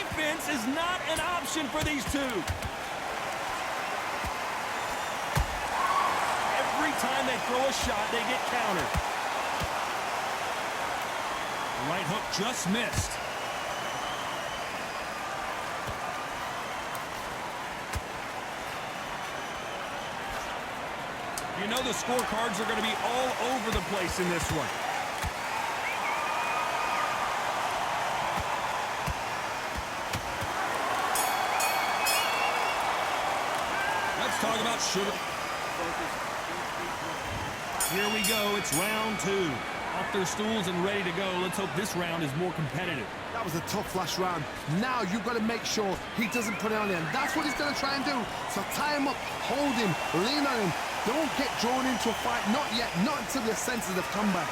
Defense is not an option for these two. Every time they throw a shot, they get countered. The right hook just missed. You know the scorecards are going to be all over the place in this one. Let's talk about sugar. Here we go. It's round two. Off their stools and ready to go. Let's hope this round is more competitive. That was a tough last round. Now you've got to make sure he doesn't put it on him. That's what he's going to try and do. So tie him up, hold him, lean on him. Don't get drawn into a fight. Not yet. Not until your senses have come back.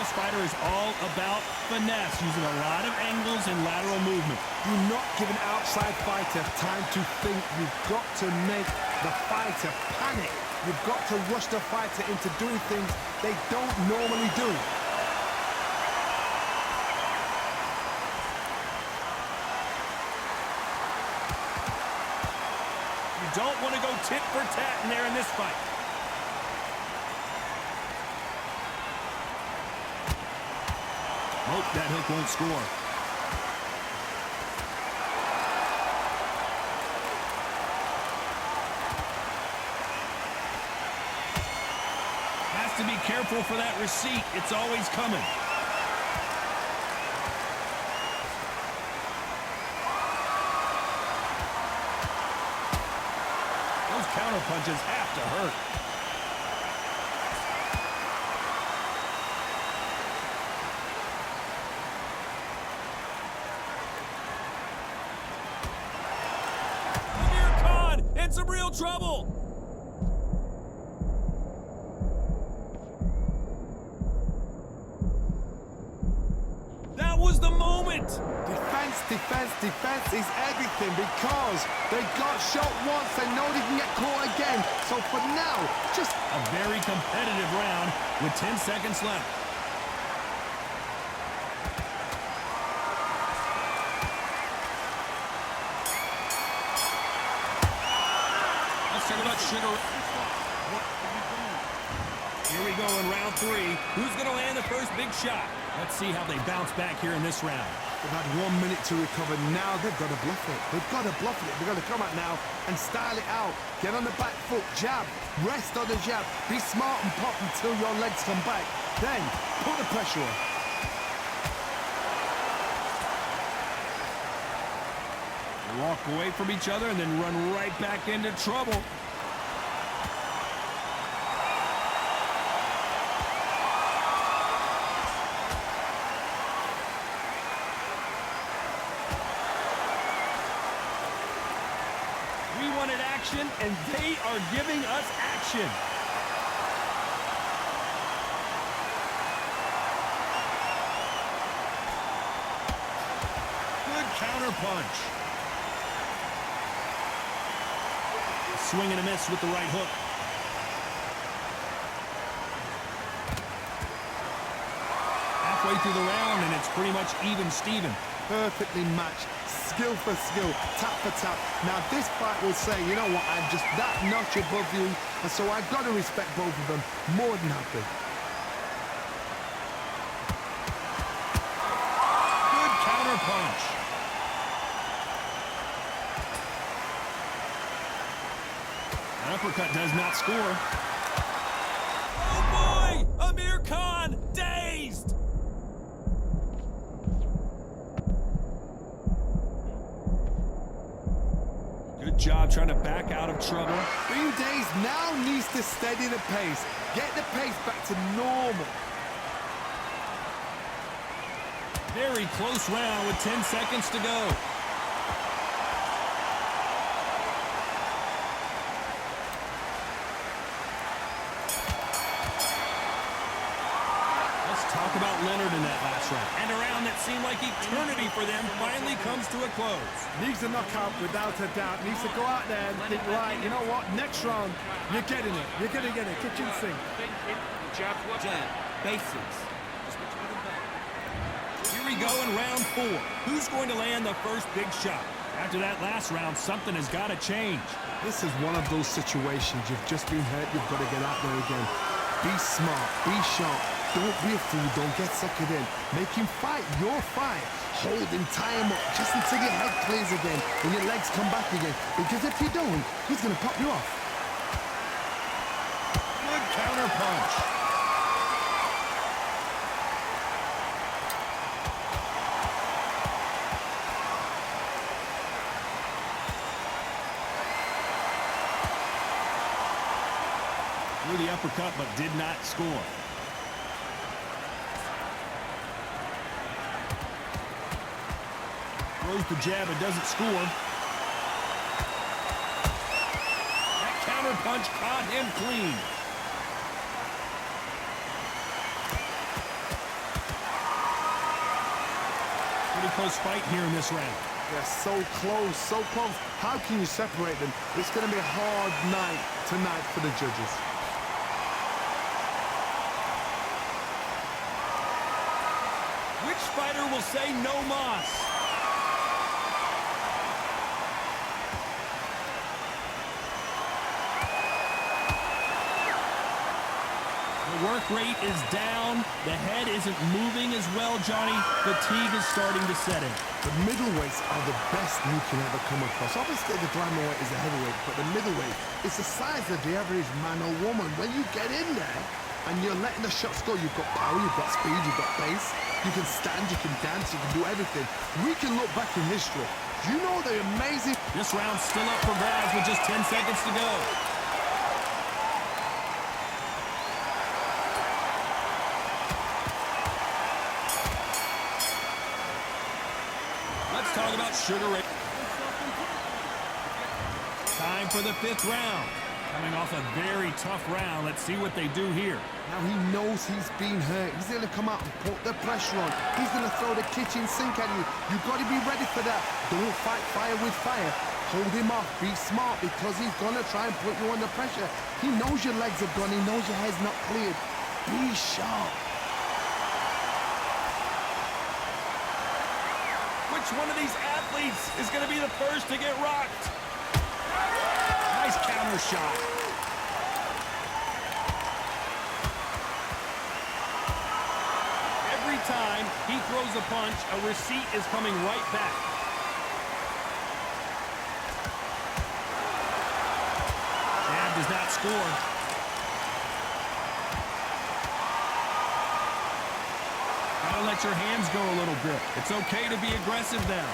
This fighter is all about finesse, using a lot of angles and lateral movement. Do not give an outside fighter time to think. You've got to make the fighter panic. You've got to rush the fighter into doing things they don't normally do. You don't want to go tit for tat in there in this fight. Nope, that hook won't score. Has to be careful for that receipt. It's always coming. Those counter punches have to hurt. In some real trouble. That was the moment. Defense, defense, defense is everything because they got shot once. They know they can get caught again. So for now, just a very competitive round with 10 seconds left. Talk about sugar. Here we go in round three. Who's going to land the first big shot? Let's see how they bounce back here in this round. They've had 1 minute to recover. Now they've got to bluff it. They've got to bluff it. They've got to come out now and style it out. Get on the back foot, jab, rest on the jab. Be smart and pop until your legs come back. Then put the pressure on. Walk away from each other and then run right back into trouble. We wanted action, and they are giving us action. Good counter punch. Swing and a miss with the right hook. Halfway through the round, and it's pretty much even Steven. Perfectly matched, skill for skill, tap for tap. Now this fight will say, you know what, I'm just that notch above you, and so I've got to respect both of them more than happy. Good counter punch. Uppercut does not score. Oh boy! Amir Khan dazed! Good job trying to back out of trouble. Being dazed now needs to steady the pace. Get the pace back to normal. Very close round with 10 seconds to go. Talk about Leonard in that last round. And a round that seemed like eternity for them finally comes to a close. Needs a knockout without a doubt. Needs to go out there and think, right, you know what, next round, you're getting it. You're going to get it. Kitchen sink. Jab. Basics. Here we go in round 4. Who's going to land the first big shot? After that last round, something has got to change. This is one of those situations. You've just been hurt. You've got to get out there again. Be smart. Be sharp. Don't be a fool. Don't get suckered in. Make him fight your fight. Hold him, tie him up, just until your head clears again and your legs come back again. Because if you don't, he's going to pop you off. Good counter punch. Threw the uppercut but did not score. Throws the jab and doesn't score. That counter punch caught him clean. Pretty close fight here in this round. Yeah, so close, so close. How can you separate them? It's going to be a hard night tonight for the judges. Which fighter will say no mas? The work rate is down. The head isn't moving as well, Johnny. Fatigue is starting to set in. The middleweights are the best you can ever come across. Obviously, the flyweight is the heavyweight, but the middleweight is the size of the average man or woman. When you get in there and you're letting the shots go, you've got power, you've got speed, you've got pace. You can stand, you can dance, you can do everything. We can look back in history. Do you know the amazing... This round's still up for grabs with just 10 seconds to go. Let's talk about Sugar Ray. Time for the 5th round. Coming off a very tough round. Let's see what they do here. Now he knows he's been hurt. He's going to come out and put the pressure on. He's going to throw the kitchen sink at you. You've got to be ready for that. Don't fight fire with fire. Hold him off. Be smart because he's going to try and put you under pressure. He knows your legs are gone. He knows your head's not cleared. Be sharp. Which one of these athletes is going to be the first to get rocked? Nice counter shot. Every time he throws a punch, a receipt is coming right back. Jab does not score. Gotta let your hands go a little bit. It's okay to be aggressive now.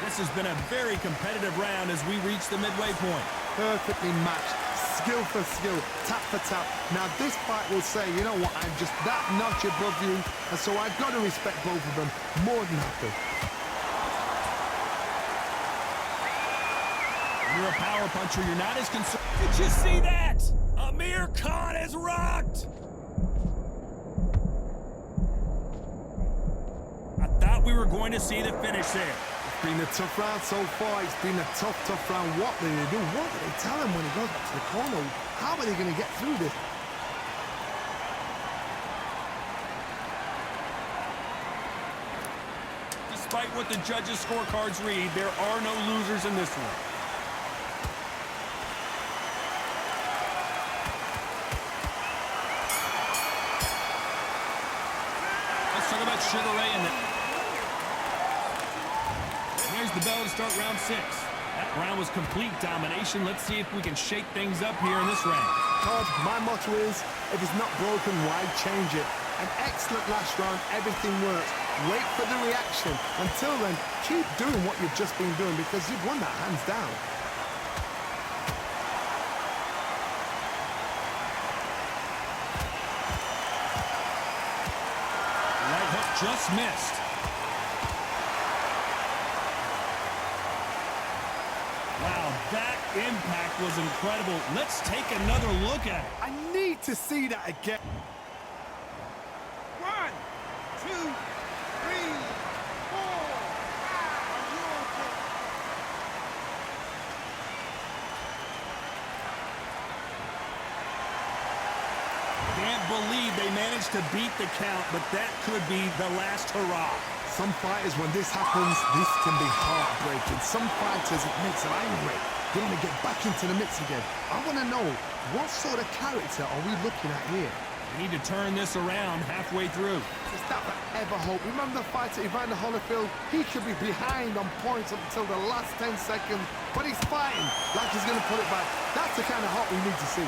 This has been a very competitive round as we reach the midway point. Perfectly matched. Skill for skill. Tap for tap. Now this fight will say, you know what, I'm just that notch above you. And so I've got to respect both of them more than happy. You're a power puncher. You're not as concerned. Did you see that? Amir Khan is rocked. I thought we were going to see the finish there. It's been a tough round so far. It's been a tough round. What do they do? What do they tell him when he goes back to the corner? How are they going to get through this? Despite what the judges' scorecards read, there are no losers in this one. Let's talk about Sugar Ray and There's the bell to start round 6. That round was complete domination. Let's see if we can shake things up here in this round. Todd, my motto is, if it's not broken, why change it? An excellent last round, everything works. Wait for the reaction. Until then, keep doing what you've just been doing because you've won that hands down. Right hook just missed. Wow, that impact was incredible. Let's take another look at it. I need to see that again. 1, 2, 3, 4, 5. Are you believe they managed to beat the count, but that could be the last hurrah. Some fighters, when this happens, this can be heartbreaking. Some fighters, it makes them angry. They want to get back into the mix again. I want to know, what sort of character are we looking at here? They need to turn this around halfway through. Is that ever hope? Remember the fighter Evander Holyfield? He could be behind on points up until the last 10 seconds, but he's fighting like he's going to put it back. That's the kind of hope we need to see.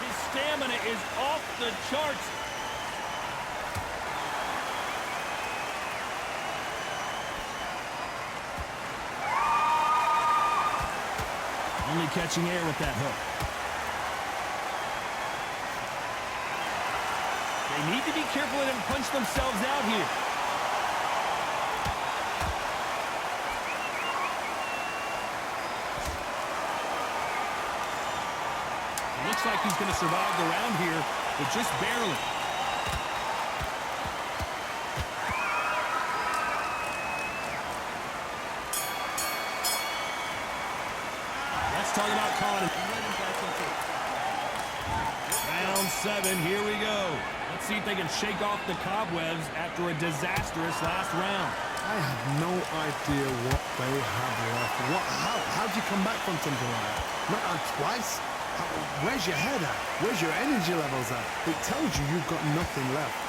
His stamina is off the charts. Only catching air with that hook. They need to be careful and punch themselves out here. It looks like he's going to survive the round here, but just barely. Let's talk about calling it. Round 7, here we go. Let's see if they can shake off the cobwebs after a disastrous last round. I have no idea what they have left. How do you come back from something like that? Not on twice? Where's your head at? Where's your energy levels at? It tells you you've got nothing left.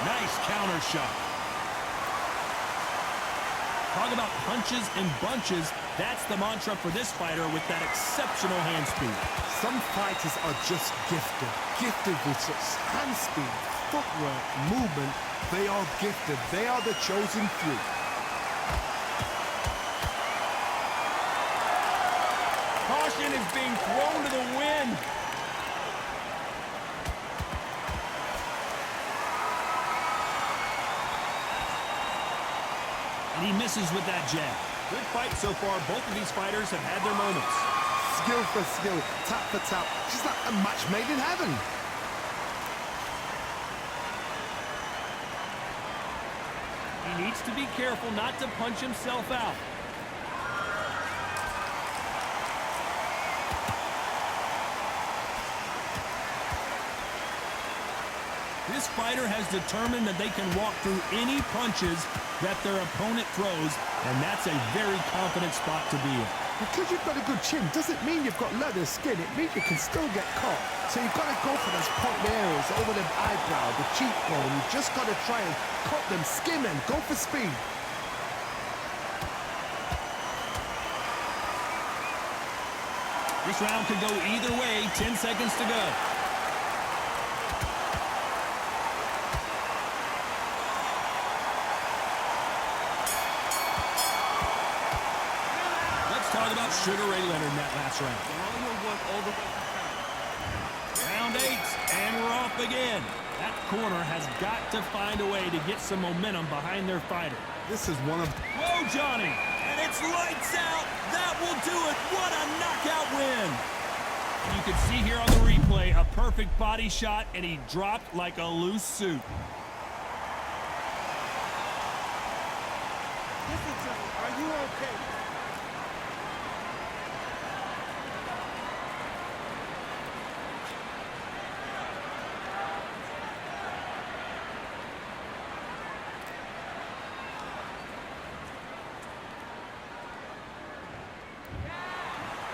Nice counter shot. Talk about punches and bunches. That's the mantra for this fighter with that exceptional hand speed. Some fighters are just gifted. Gifted with such hand speed, footwork, movement. They are gifted. They are the chosen few. Caution is being thrown to the wind. And he misses with that jab. Good fight so far. Both of these fighters have had their moments. Skill for skill, tap for tap. Just like a match made in heaven. He needs to be careful not to punch himself out. This fighter has determined that they can walk through any punches that their opponent throws, and that's a very confident spot to be in. Because you've got a good chin doesn't mean you've got leather skin. It means you can still get caught. So you've got to go for those point areas over the eyebrow, the cheekbone. You've just got to try and cut them, skim them, go for speed. This round could go either way. 10 seconds to go. Talk about Sugar Ray Leonard in that last round. Round 8, and we're off again. That corner has got to find a way to get some momentum behind their fighter. This is one of... Whoa, Johnny! And it's lights out! That will do it! What a knockout win! And you can see here on the replay, a perfect body shot, and he dropped like a loose suit. Listen to me. Are you okay?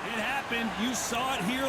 It happened. You saw it here.